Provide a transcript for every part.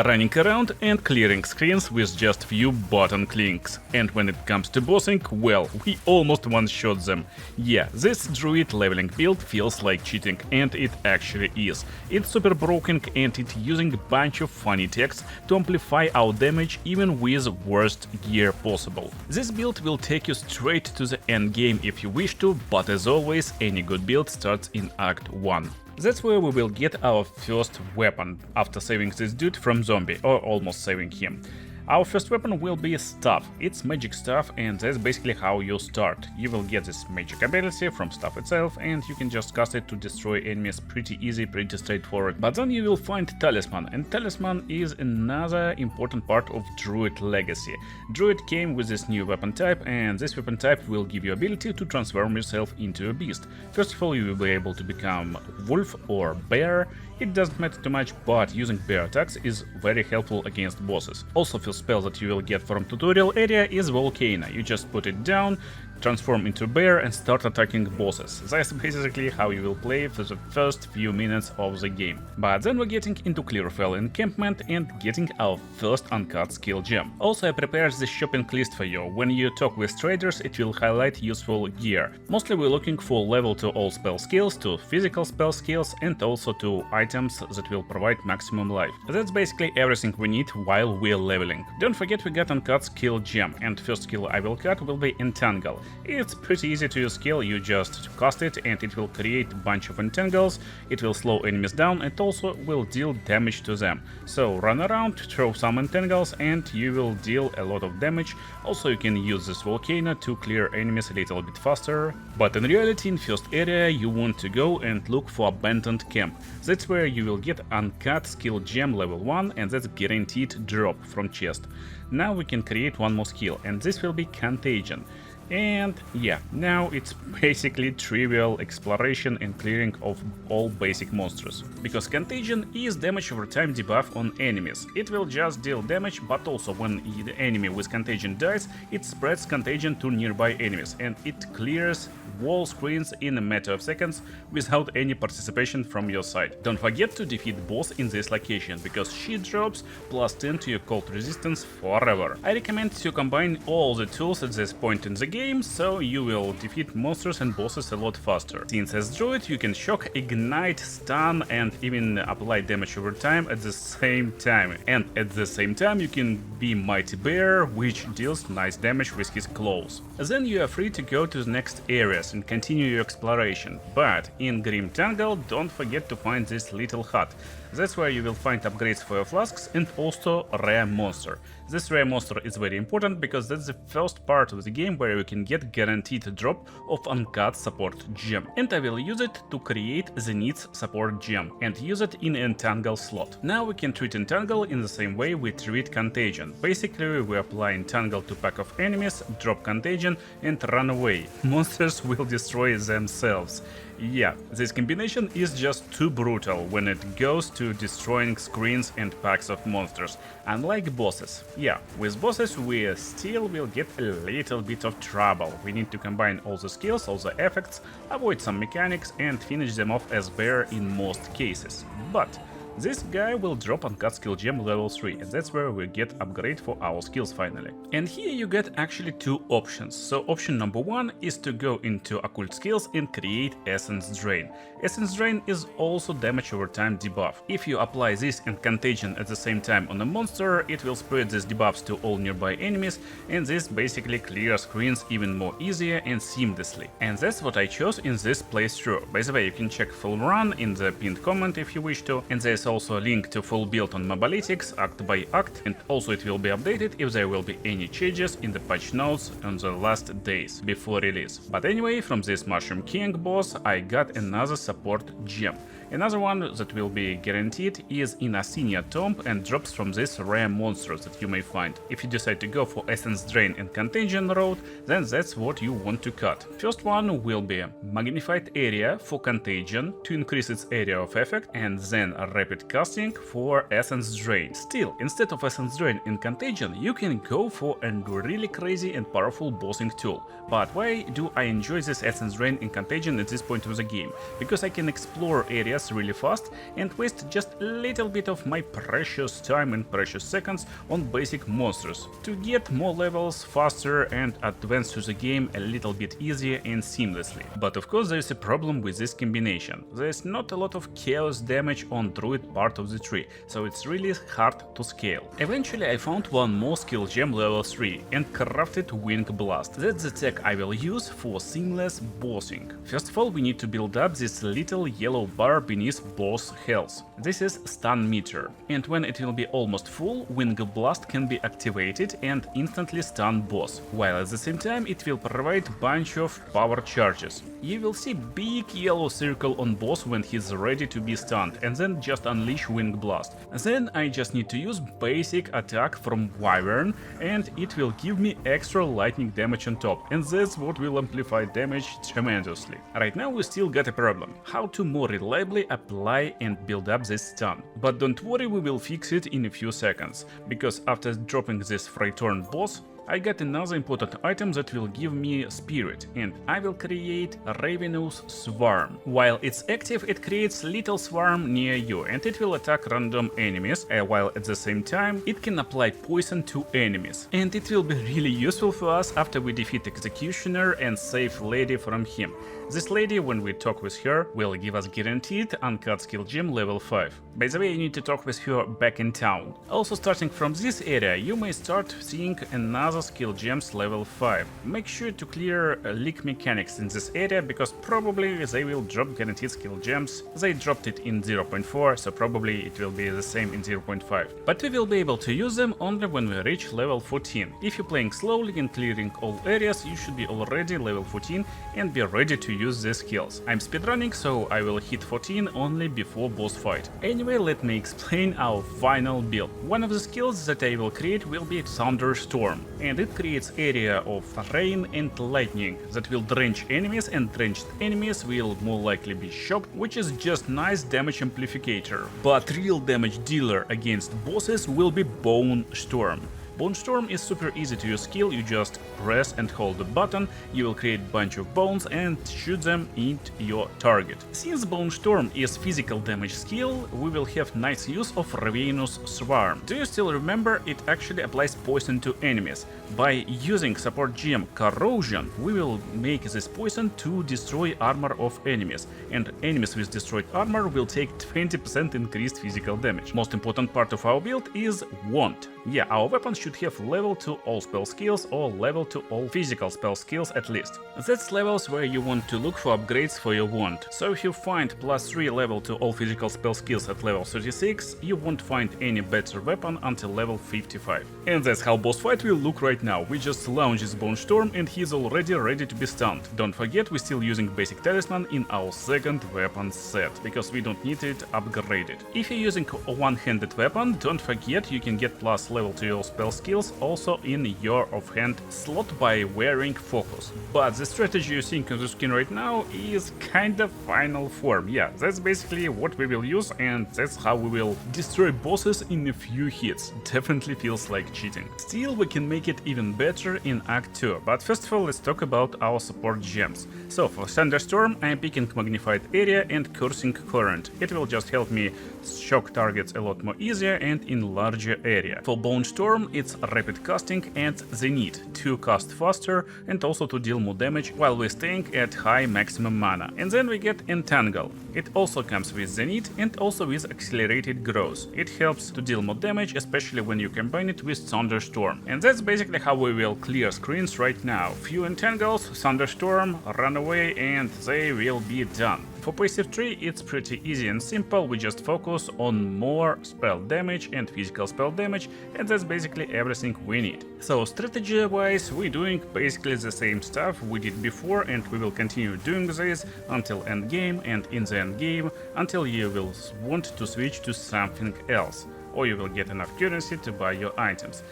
running around and clearing screens with just few button clicks. And when it comes to bossing, well, we almost one-shot them. Yeah, this Druid leveling build feels like cheating, and it actually is. It's super broken and it's using a bunch of funny texts to amplify our damage even with worst gear possible. This build will take you straight to the end game if you wish to, but as always, any good build starts in Act 1. That's where we will get our first weapon, after saving this dude from zombie, or almost saving him. Our first weapon will be Staff. It's magic stuff, and that's basically how you start. You will get this magic ability from Staff itself, and you can just cast it to destroy enemies pretty easy, pretty straightforward. But then you will find Talisman, and Talisman is another important part of Druid legacy. Druid came with this new weapon type, and this weapon type will give you ability to transform yourself into a beast. First of all, you will be able to become wolf or bear. It doesn't matter too much, but using bear attacks is very helpful against bosses. Also, first spell that you will get from tutorial area is Volcano. You just put it down, transform into a bear and start attacking bosses. That's basically how you will play for the first few minutes of the game. But then we're getting into Clearfell encampment and getting our first uncut skill gem. Also, I prepared this shopping list for you. When you talk with traders, it will highlight useful gear. Mostly we're looking for level to all spell skills, to physical spell skills, and also to items that will provide maximum life. That's basically everything we need while we're leveling. Don't forget we got uncut skill gem, and first skill I will cut will be Entangle. It's pretty easy to use skill, you just cast it and it will create a bunch of entangles, it will slow enemies down and also will deal damage to them. So run around, throw some entangles and you will deal a lot of damage. Also you can use this volcano to clear enemies a little bit faster. But in reality, in first area you want to go and look for abandoned camp. That's where you will get uncut skill gem level 1 and that's guaranteed drop from chest. Now we can create one more skill and this will be Contagion. And yeah, now it's basically trivial exploration and clearing of all basic monsters. Because Contagion is damage over time debuff on enemies. It will just deal damage, but also when the enemy with Contagion dies, it spreads Contagion to nearby enemies and it clears wall screens in a matter of seconds without any participation from your side. Don't forget to defeat boss in this location, because she drops plus 10 to your cold resistance forever. I recommend to combine all the tools at this point in the game, so you will defeat monsters and bosses a lot faster. Since as Druid you can shock, ignite, stun and even apply damage over time at the same time. And at the same time you can be Mighty Bear, which deals nice damage with his claws. Then you are free to go to the next areas and continue your exploration. But in Grim Tangle don't forget to find this little hut. That's where you will find upgrades for your flasks and also rare monster. This rare monster is very important because that's the first part of the game where you can get guaranteed drop of uncut support gem. And I will use it to create the needs support gem and use it in Entangle slot. Now we can treat Entangle in the same way we treat Contagion. Basically we apply Entangle to pack of enemies, drop Contagion and run away. Monsters will destroy themselves. Yeah, this combination is just too brutal when it goes to destroying screens and packs of monsters, unlike bosses. Yeah, with bosses we still will get a little bit of trouble. We need to combine all the skills, all the effects, avoid some mechanics and finish them off as bear in most cases. But this guy will drop uncut skill gem level 3, and that's where we get upgrade for our skills finally. And here you get actually two options. So option number 1 is to go into occult skills and create Essence Drain. Essence Drain is also damage over time debuff. If you apply this and Contagion at the same time on a monster, it will spread these debuffs to all nearby enemies, and this basically clears screens even more easier and seamlessly. And that's what I chose in this playthrough. By the way, you can check full run in the pinned comment if you wish to, and there's also a link to full build on Mobalytics act by act, and also it will be updated if there will be any changes in the patch notes on the last days before release. But anyway, from this Mushroom King boss I got another support gem. Another one that will be guaranteed is in Asenia Tomb and drops from this rare monsters that you may find. If you decide to go for Essence Drain and Contagion road, then that's what you want to cut. First one will be Magnified Area for Contagion to increase its area of effect, and then Rapid Casting for Essence Drain. Still, instead of Essence Drain and Contagion, you can go for a really crazy and powerful bossing tool. But why do I enjoy this Essence Drain and Contagion at this point of the game? Because I can explore areas DPS really fast and waste just a little bit of my precious time and precious seconds on basic monsters to get more levels faster and advance through the game a little bit easier and seamlessly. But of course there's a problem with this combination. There's not a lot of chaos damage on Druid part of the tree, so it's really hard to scale. Eventually I found one more skill gem level 3 and crafted Wing Blast. That's the tech I will use for seamless bossing. First of all, we need to build up this little yellow bar beneath boss health. This is stun meter, and when it will be almost full, Wing Blast can be activated and instantly stun boss, while at the same time it will provide bunch of power charges. You will see big yellow circle on boss when he's ready to be stunned, and then just unleash Wing Blast. Then I just need to use basic attack from Wyvern, and it will give me extra lightning damage on top, and that's what will amplify damage tremendously. Right now we still got a problem: how to more reliably apply and build up this stun. But don't worry, we will fix it in a few seconds, because after dropping this Freightorn boss, I got another important item that will give me spirit, and I will create a Ravenous Swarm. While it's active, it creates little swarm near you, and it will attack random enemies, while at the same time it can apply poison to enemies. And it will be really useful for us after we defeat Executioner and save Lady from him. This lady, when we talk with her, will give us guaranteed uncut skill gem level 5. By the way, you need to talk with her back in town. Also, starting from this area, you may start seeing another skill gems level 5. Make sure to clear leak mechanics in this area, because probably they will drop guaranteed skill gems. They dropped it in 0.4, so probably it will be the same in 0.5. But we will be able to use them only when we reach level 14. If you're playing slowly and clearing all areas, you should be already level 14 and be ready to use these skills. I'm speedrunning, so I will hit 14 only before boss fight. Anyway, let me explain our final build. One of the skills that I will create will be Thunderstorm, and it creates area of rain and lightning that will drench enemies, and drenched enemies will more likely be shocked, which is just nice damage amplificator. But real damage dealer against bosses will be Bone Storm. Bone Storm is super easy to use skill. You just press and hold the button, you will create a bunch of bones and shoot them into your target. Since Bone Storm is physical damage skill, we will have nice use of Ravenous Swarm. Do you still remember? It actually applies poison to enemies. By using support gem Corrosion, we will make this poison to destroy armor of enemies, and enemies with destroyed armor will take 20% increased physical damage. Most important part of our build is Wand. Yeah, our weapons should have level to all spell skills or level to all physical spell skills at least. That's levels where you want to look for upgrades for your wand. So if you find +3 level to all physical spell skills at level 36, you won't find any better weapon until level 55. And that's how boss fight will look right now. We just launch this Bone Storm and he's already ready to be stunned. Don't forget, we're still using basic talisman in our second weapon set, because we don't need it upgraded. If you're using a one-handed weapon, don't forget you can get plus level to your spell skills also in your offhand slot by wearing focus. But the strategy you're seeing on the screen right now is kind of final form. Yeah, that's basically what we will use, and that's how we will destroy bosses in a few hits. Definitely feels like cheating. Still, we can make it even better in Act 2, but first of all let's talk about our support gems. So for Thunderstorm I'm picking Magnified Area and Cursing Current. It will just help me shock targets a lot more easier and in larger area. For Bone Storm it's Rapid Casting and the need to cast faster and also to deal more damage while we're staying at high maximum mana. And then we get Entangle. It also comes with the need and also with Accelerated Growth. It helps to deal more damage, especially when you combine it with Thunderstorm. And that's basically how we will clear screens right now. Few Entangles, Thunderstorm, run away, and they will be done. For passive tree it's pretty easy and simple. We just focus on more spell damage and physical spell damage, and that's basically everything we need. So strategy wise we're doing basically the same stuff we did before, and we will continue doing this until endgame, and in the endgame until you will want to switch to something else, or you will get enough currency to buy your items.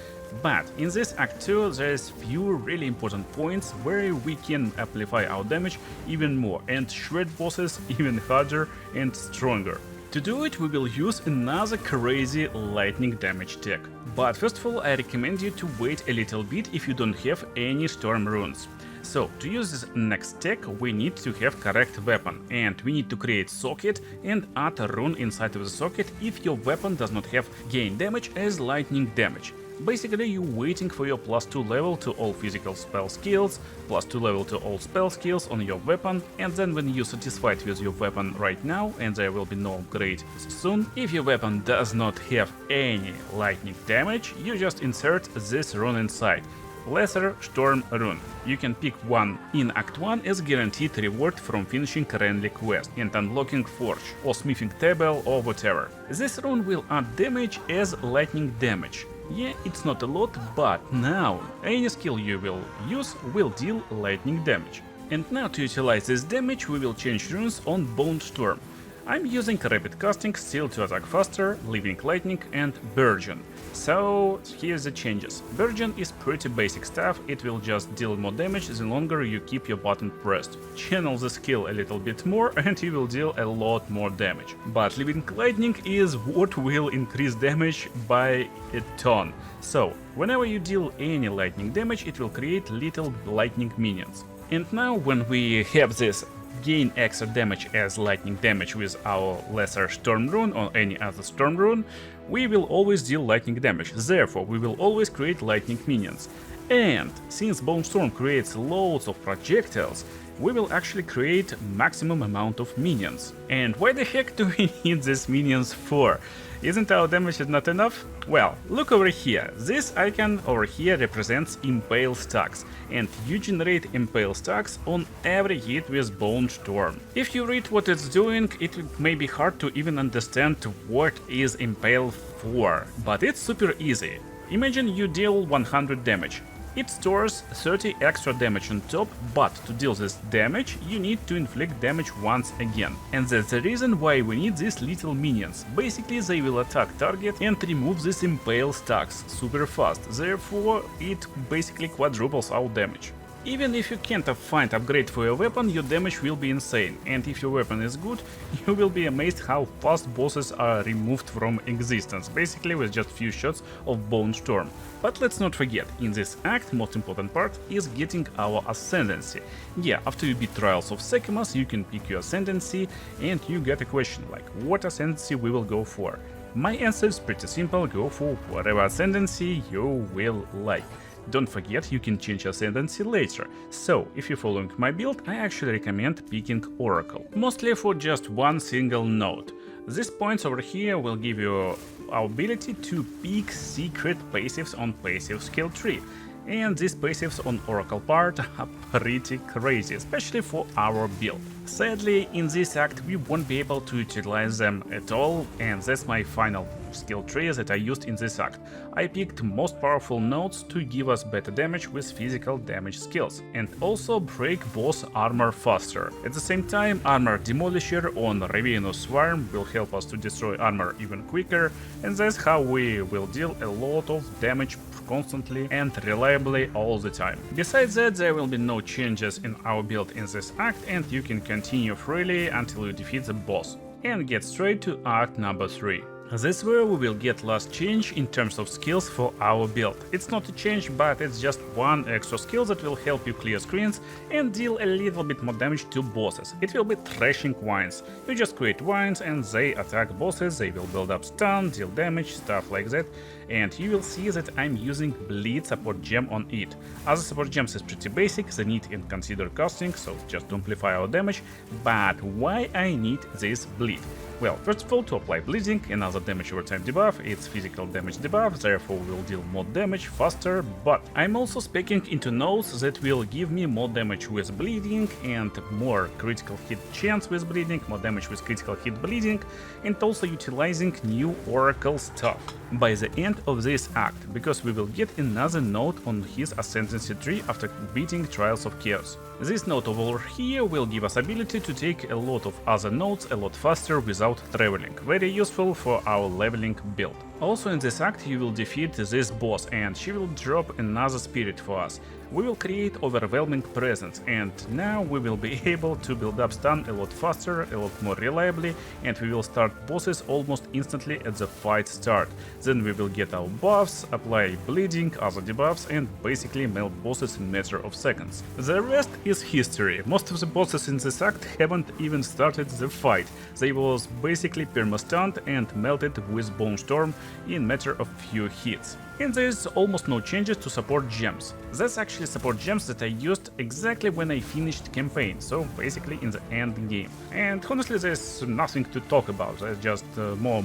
But in this Act 2 there's few really important points where we can amplify our damage even more and shred bosses even harder and stronger. To do it we will use another crazy lightning damage tech. But first of all I recommend you to wait a little bit if you don't have any storm runes. So, to use this next tech, we need to have correct weapon, and we need to create socket and add a rune inside of the socket if your weapon does not have gain damage as lightning damage. Basically, you're waiting for your +2 level to all physical spell skills, +2 level to all spell skills on your weapon, and then when you're satisfied with your weapon right now, and there will be no upgrade soon, if your weapon does not have any lightning damage, you just insert this rune inside. Lesser Storm Rune. You can pick one in Act 1 as guaranteed reward from finishing friendly quest and unlocking Forge or smithing table or whatever. This rune will add damage as lightning damage. Yeah, it's not a lot, but now any skill you will use will deal lightning damage. And now to utilize this damage we will change runes on Bone Storm. I'm using Rapid Casting Steel to attack faster, Living Lightning and Burgeon. So here's the changes. Burgeon is pretty basic stuff, it will just deal more damage the longer you keep your button pressed. Channel the skill a little bit more and you will deal a lot more damage. But Living Lightning is what will increase damage by a ton. So whenever you deal any lightning damage, it will create little lightning minions. And now when we have this gain extra damage as lightning damage with our lesser storm rune or any other storm rune, we will always deal lightning damage, therefore we will always create lightning minions. And since Bone Storm creates loads of projectiles, we will actually create maximum amount of minions. And why the heck do we need these minions for? Isn't our damage not enough? Well, look over here. This icon over here represents Impale stacks, and you generate Impale stacks on every hit with Bone Storm. If you read what it's doing, it may be hard to even understand what is Impale for, but it's super easy. Imagine you deal 100 damage. It stores 30 extra damage on top, but to deal this damage, you need to inflict damage once again. And that's the reason why we need these little minions. Basically, they will attack target and remove these Impale stacks super fast, therefore it basically quadruples our damage. Even if you can't find upgrade for your weapon, your damage will be insane, and if your weapon is good, you will be amazed how fast bosses are removed from existence, basically with just few shots of Bone Storm. But let's not forget, in this act, most important part is getting our Ascendancy. Yeah, after you beat Trials of Sekimas, you can pick your Ascendancy, and you get a question like, what Ascendancy we will go for? My answer is pretty simple, go for whatever Ascendancy you will like. Don't forget, you can change Ascendancy later, so if you're following my build, I actually recommend picking Oracle, mostly for just one single node. These points over here will give you our ability to pick secret passives on passive skill tree, and these passives on Oracle part are pretty crazy, especially for our build. Sadly, in this act we won't be able to utilize them at all, and that's my final skill tree that I used in this act. I picked most powerful nodes to give us better damage with physical damage skills, and also break boss armor faster. At the same time, Armor Demolisher on Ravenous Swarm will help us to destroy armor even quicker, and that's how we will deal a lot of damage constantly and reliably all the time. Besides that, there will be no changes in our build in this act, and you can continue freely until you defeat the boss and get straight to act number 3. This is where we will get last change in terms of skills for our build. It's not a change, but it's just one extra skill that will help you clear screens and deal a little bit more damage to bosses. It will be Thrashing Vines. You just create vines and they attack bosses, they will build up stun, deal damage, stuff like that. And you will see that I'm using Bleed support gem on it. Other support gems is pretty basic, they need and consider casting, so just to amplify our damage. But why I need this Bleed? Well, first of all, to apply bleeding, another damage over time debuff, it's physical damage debuff, therefore will deal more damage faster, but I'm also speccing into nodes that will give me more damage with bleeding and more critical hit chance with bleeding, more damage with critical hit bleeding, and also utilizing new Oracle stuff by the end of this act, because we will get another node on his Ascendancy tree after beating Trials of Chaos. This node over here will give us ability to take a lot of other nodes a lot faster without traveling, very useful for our leveling build. Also in this act you will defeat this boss and she will drop another spirit for us. We will create overwhelming presence, and now we will be able to build up stun a lot faster, a lot more reliably, and we will start bosses almost instantly at the fight start. Then we will get our buffs, apply bleeding, other debuffs, and basically melt bosses in a matter of seconds. The rest is history. Most of the bosses in this act haven't even started the fight. They was basically perma-stunned and melted with Bone Storm in a matter of few hits. And there's almost no changes to support gems. That's actually support gems that I used exactly when I finished campaign, so basically in the end game. And honestly there's nothing to talk about, there's just more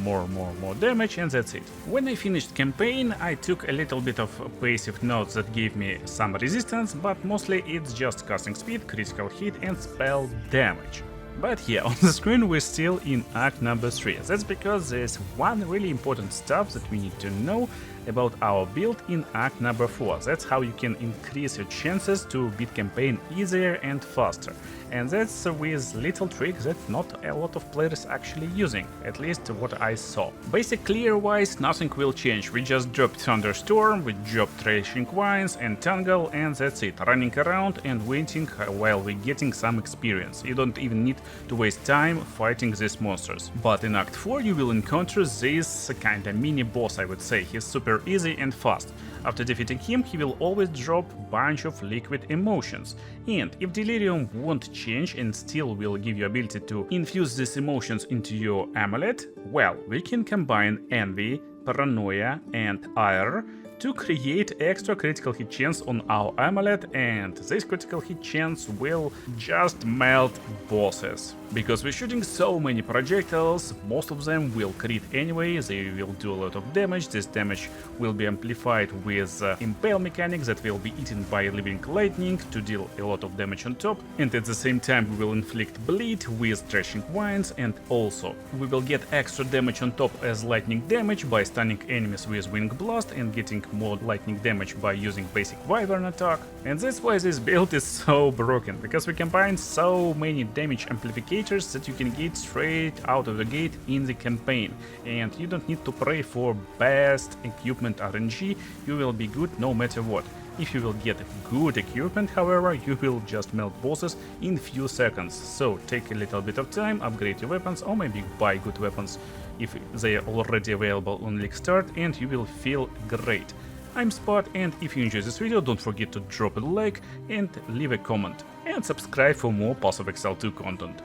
damage and that's it. When I finished campaign I took a little bit of passive nodes that gave me some resistance, but mostly it's just casting speed, critical hit and spell damage. But here on the screen we're still in act number 3. That's because there's one really important stuff that we need to know about our build in act number 4. That's how you can increase your chances to beat campaign easier and faster. And that's with little trick that not a lot of players actually using, at least what I saw. Basic clear wise nothing will change, we just drop Thunderstorm, we drop Thrashing Vines and Tangle, and that's it, running around and waiting while we're getting some experience. You don't even need to waste time fighting these monsters. But in act 4 you will encounter this kinda mini boss, I would say. He's super easy and fast. After defeating him, he will always drop bunch of liquid emotions. And if Delirium won't change and still will give you ability to infuse these emotions into your amulet, well, we can combine Envy, Paranoia and Ire to create extra critical hit chance on our amulet, and this critical hit chance will just melt bosses. Because we're shooting so many projectiles, most of them will crit anyway, they will do a lot of damage. This damage will be amplified with impale mechanics that will be eaten by living lightning to deal a lot of damage on top, and at the same time we will inflict bleed with Thrashing Vines, and also we will get extra damage on top as lightning damage by stunning enemies with Wing Blast and getting more lightning damage by using basic Wyvern attack. And that's why this build is so broken, because we combine so many damage amplifications that you can get straight out of the gate in the campaign, and you don't need to pray for best equipment RNG, you will be good no matter what. If you will get good equipment, however, you will just melt bosses in few seconds, so take a little bit of time, upgrade your weapons, or maybe buy good weapons if they are already available on League Start, and you will feel great. I'm Spot, and if you enjoyed this video, don't forget to drop a like and leave a comment, and subscribe for more Pass of Excel 2 content.